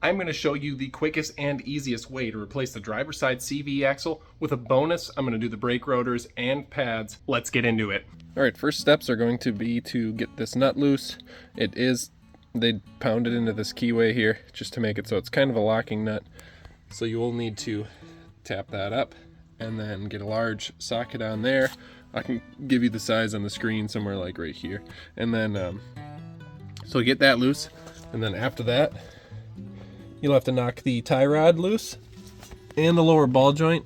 I'm going to show you the quickest and easiest way to replace the driver's side CV axle with a bonus. I'm going to do the brake rotors and pads. Let's get into it. All right, first steps are going to be to get this nut loose. They pounded into this keyway here just to make it so it's kind of a locking nut. So you will need to tap that up and then get a large socket on there. I can give you the size on the screen, somewhere like right here. And then, so get that loose. And then after that, you'll have to knock the tie rod loose and the lower ball joint.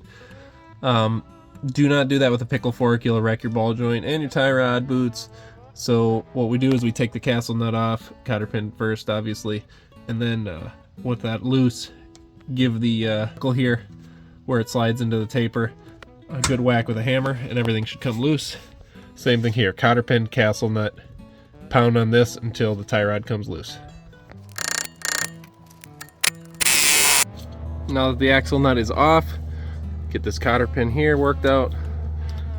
Do not do that with a pickle fork. You'll wreck your ball joint and your tie rod boots. So what we do is we take the castle nut off, cotter pin first, obviously, and then with that loose, give the pickle here where it slides into the taper a good whack with a hammer, and everything should come loose. Same thing here, cotter pin, castle nut, pound on this until the tie rod comes loose. Now that the axle nut is off, get this cotter pin here worked out.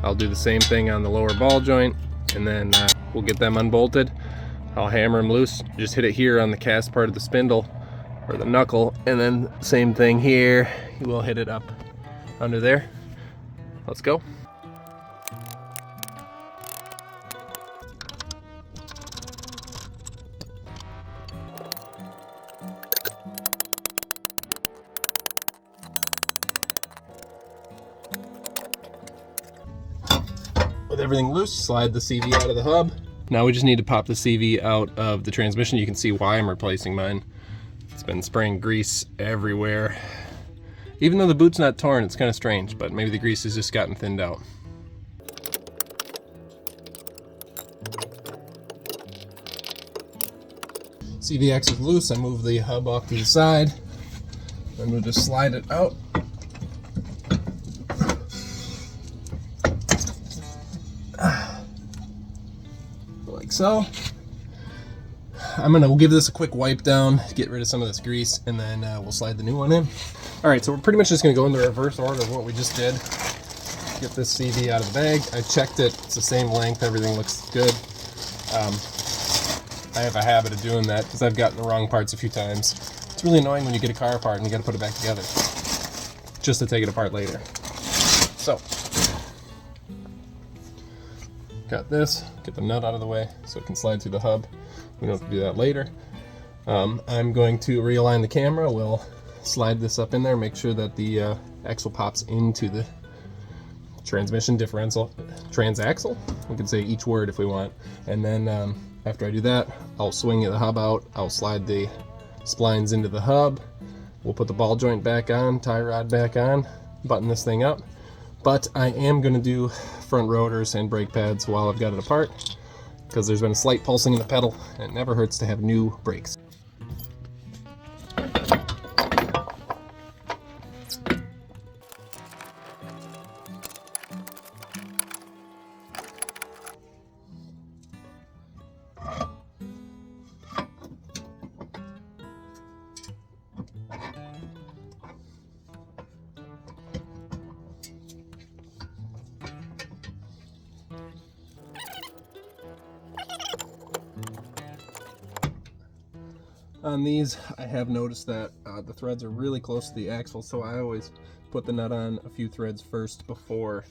I'll do the same thing on the lower ball joint, and then we'll get them unbolted. I'll hammer them loose, just hit it here on the cast part of the spindle or the knuckle, and then same thing here, you will hit it up under there. Let's go. With everything loose, slide the CV out of the hub. Now we just need to pop the CV out of the transmission. You can see why I'm replacing mine. It's been spraying grease everywhere. Even though the boot's not torn, it's kind of strange, but maybe the grease has just gotten thinned out. CV axle is loose. I move the hub off to the side, and we'll just slide it out. Like so. We'll give this a quick wipe down, get rid of some of this grease, and then we'll slide the new one in. All right, so we're pretty much just gonna go in the reverse order of what we just did. Get this CV out of the bag. I checked it, it's the same length, everything looks good. I have a habit of doing that because I've gotten the wrong parts a few times. It's really annoying when you get a car apart and you gotta put it back together, just to take it apart later. So, got this, get the nut out of the way so it can slide through the hub. We don't have to do that later. I'm going to realign the camera. We'll slide this up in there, make sure that the axle pops into the transmission differential, transaxle. We can say each word if we want. And then after I do that, I'll swing the hub out. I'll slide the splines into the hub. We'll put the ball joint back on, tie rod back on, button this thing up. But I am going to do front rotors and brake pads while I've got it apart, because there's been a slight pulsing in the pedal, and it never hurts to have new brakes. On these, I have noticed that the threads are really close to the axle, so I always put the nut on a few threads first before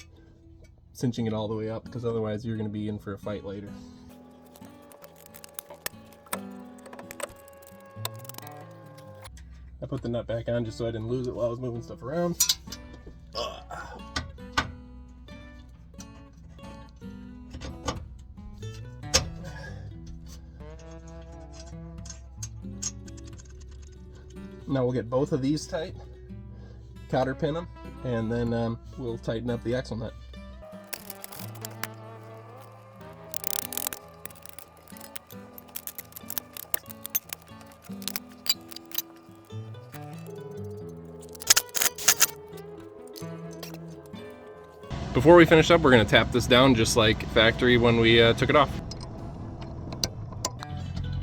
cinching it all the way up, because otherwise you're going to be in for a fight later. I put the nut back on just so I didn't lose it while I was moving stuff around. Now we'll get both of these tight, cotter pin them, and then we'll tighten up the axle nut. Before we finish up, we're going to tap this down just like factory when we took it off.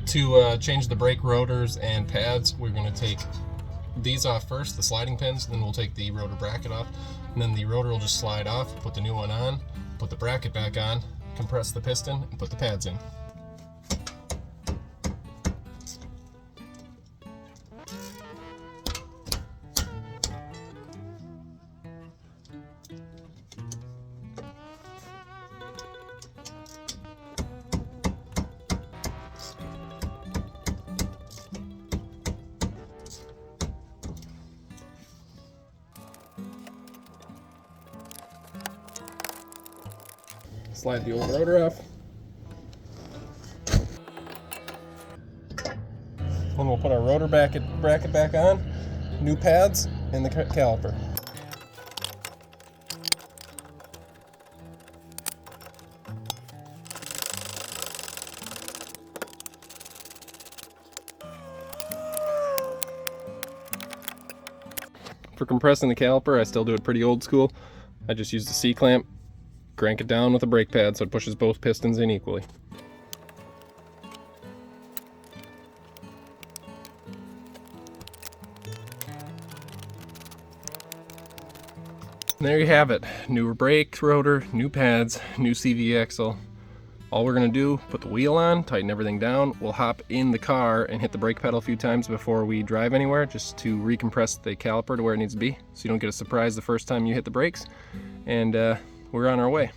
To change the brake rotors and pads, we're going to take these off first, the sliding pins, then we'll take the rotor bracket off, and then the rotor will just slide off, put the new one on, put the bracket back on, compress the piston, and put the pads in. Slide the old rotor off. Then we'll put our rotor bracket back on, new pads, and the caliper. For compressing the caliper, I still do it pretty old school. I just use the C-clamp, crank it down with a brake pad so it pushes both pistons in equally. And there you have it. New brake rotor, new pads, new CV axle. All we're gonna do, put the wheel on, tighten everything down. We'll hop in the car and hit the brake pedal a few times before we drive anywhere, just to recompress the caliper to where it needs to be, so you don't get a surprise the first time you hit the brakes. And we're on our way.